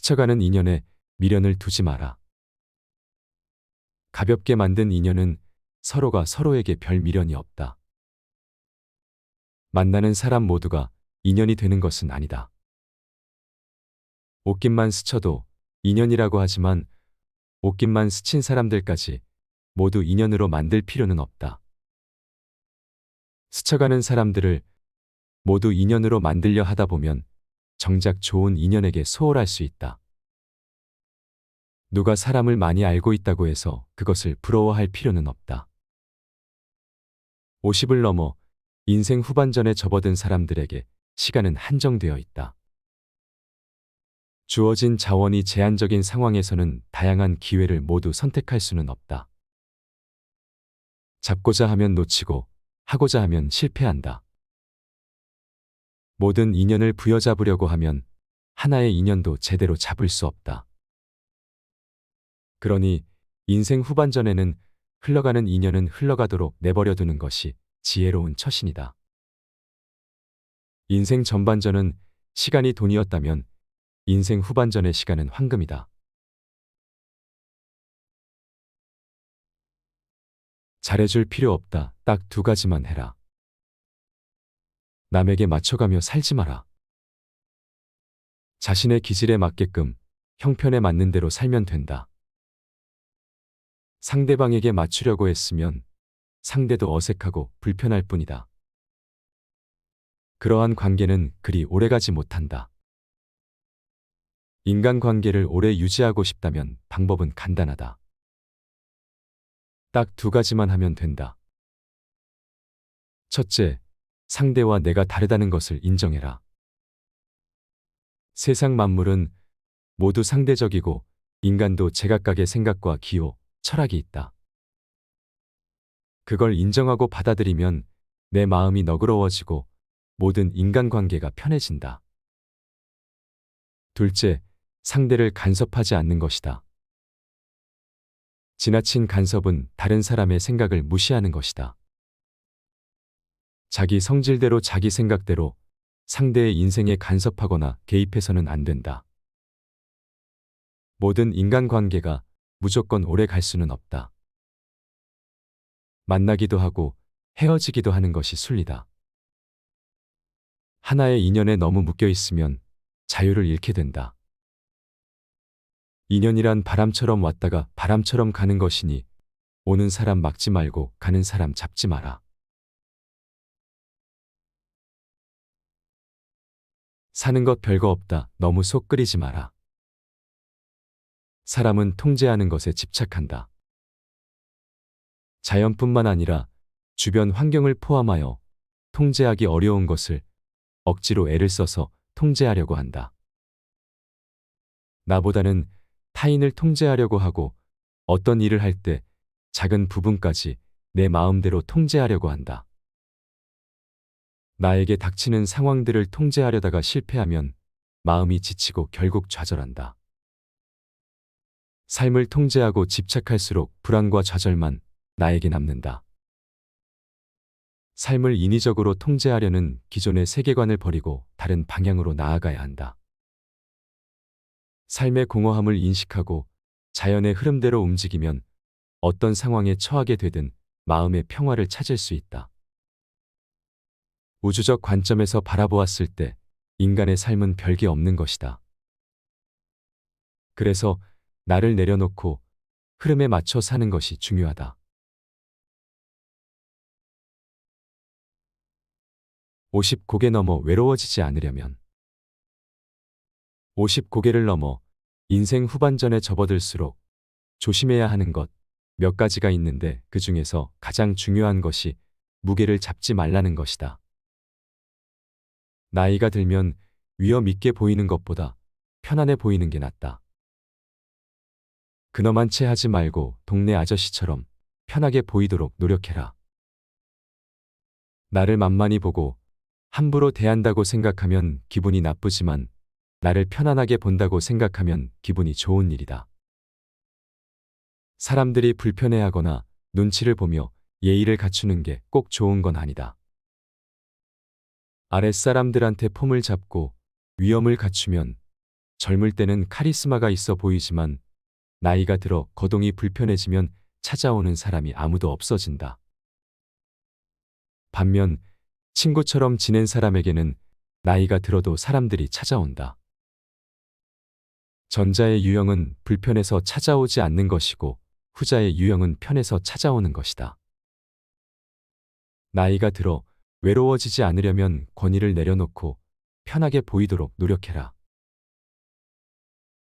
스쳐가는 인연에 미련을 두지 마라. 가볍게 만든 인연은 서로가 서로에게 별 미련이 없다. 만나는 사람 모두가 인연이 되는 것은 아니다. 옷깃만 스쳐도 인연이라고 하지만 옷깃만 스친 사람들까지 모두 인연으로 만들 필요는 없다. 스쳐가는 사람들을 모두 인연으로 만들려 하다 보면 정작 좋은 인연에게 소홀할 수 있다. 누가 사람을 많이 알고 있다고 해서 그것을 부러워할 필요는 없다. 50을 넘어 인생 후반전에 접어든 사람들에게 시간은 한정되어 있다. 주어진 자원이 제한적인 상황에서는 다양한 기회를 모두 선택할 수는 없다. 잡고자 하면 놓치고 하고자 하면 실패한다. 모든 인연을 부여잡으려고 하면 하나의 인연도 제대로 잡을 수 없다. 그러니 인생 후반전에는 흘러가는 인연은 흘러가도록 내버려두는 것이 지혜로운 처신이다. 인생 전반전은 시간이 돈이었다면 인생 후반전의 시간은 황금이다. 잘해줄 필요 없다. 딱 두 가지만 해라. 남에게 맞춰가며 살지 마라. 자신의 기질에 맞게끔 형편에 맞는 대로 살면 된다. 상대방에게 맞추려고 했으면 상대도 어색하고 불편할 뿐이다. 그러한 관계는 그리 오래가지 못한다. 인간관계를 오래 유지하고 싶다면 방법은 간단하다. 딱 두 가지만 하면 된다. 첫째, 상대와 내가 다르다는 것을 인정해라. 세상 만물은 모두 상대적이고 인간도 제각각의 생각과 기호, 철학이 있다. 그걸 인정하고 받아들이면 내 마음이 너그러워지고 모든 인간관계가 편해진다. 둘째, 상대를 간섭하지 않는 것이다. 지나친 간섭은 다른 사람의 생각을 무시하는 것이다. 자기 성질대로 자기 생각대로 상대의 인생에 간섭하거나 개입해서는 안 된다. 모든 인간관계가 무조건 오래 갈 수는 없다. 만나기도 하고 헤어지기도 하는 것이 순리다. 하나의 인연에 너무 묶여 있으면 자유를 잃게 된다. 인연이란 바람처럼 왔다가 바람처럼 가는 것이니 오는 사람 막지 말고 가는 사람 잡지 마라. 사는 것 별거 없다. 너무 속 끓이지 마라. 사람은 통제하는 것에 집착한다. 자연뿐만 아니라 주변 환경을 포함하여 통제하기 어려운 것을 억지로 애를 써서 통제하려고 한다. 나보다는 타인을 통제하려고 하고 어떤 일을 할 때 작은 부분까지 내 마음대로 통제하려고 한다. 나에게 닥치는 상황들을 통제하려다가 실패하면 마음이 지치고 결국 좌절한다. 삶을 통제하고 집착할수록 불안과 좌절만 나에게 남는다. 삶을 인위적으로 통제하려는 기존의 세계관을 버리고 다른 방향으로 나아가야 한다. 삶의 공허함을 인식하고 자연의 흐름대로 움직이면 어떤 상황에 처하게 되든 마음의 평화를 찾을 수 있다. 우주적 관점에서 바라보았을 때 인간의 삶은 별게 없는 것이다. 그래서 나를 내려놓고 흐름에 맞춰 사는 것이 중요하다. 50고개 넘어 외로워지지 않으려면 50고개를 넘어 인생 후반전에 접어들수록 조심해야 하는 것 몇 가지가 있는데 그 중에서 가장 중요한 것이 무게를 잡지 말라는 것이다. 나이가 들면 위험 있게 보이는 것보다 편안해 보이는 게 낫다. 근엄한 채 하지 말고 동네 아저씨처럼 편하게 보이도록 노력해라. 나를 만만히 보고 함부로 대한다고 생각하면 기분이 나쁘지만 나를 편안하게 본다고 생각하면 기분이 좋은 일이다. 사람들이 불편해하거나 눈치를 보며 예의를 갖추는 게 꼭 좋은 건 아니다. 아랫사람들한테 폼을 잡고 위엄을 갖추면 젊을 때는 카리스마가 있어 보이지만 나이가 들어 거동이 불편해지면 찾아오는 사람이 아무도 없어진다. 반면 친구처럼 지낸 사람에게는 나이가 들어도 사람들이 찾아온다. 전자의 유형은 불편해서 찾아오지 않는 것이고 후자의 유형은 편해서 찾아오는 것이다. 나이가 들어 외로워지지 않으려면 권위를 내려놓고 편하게 보이도록 노력해라.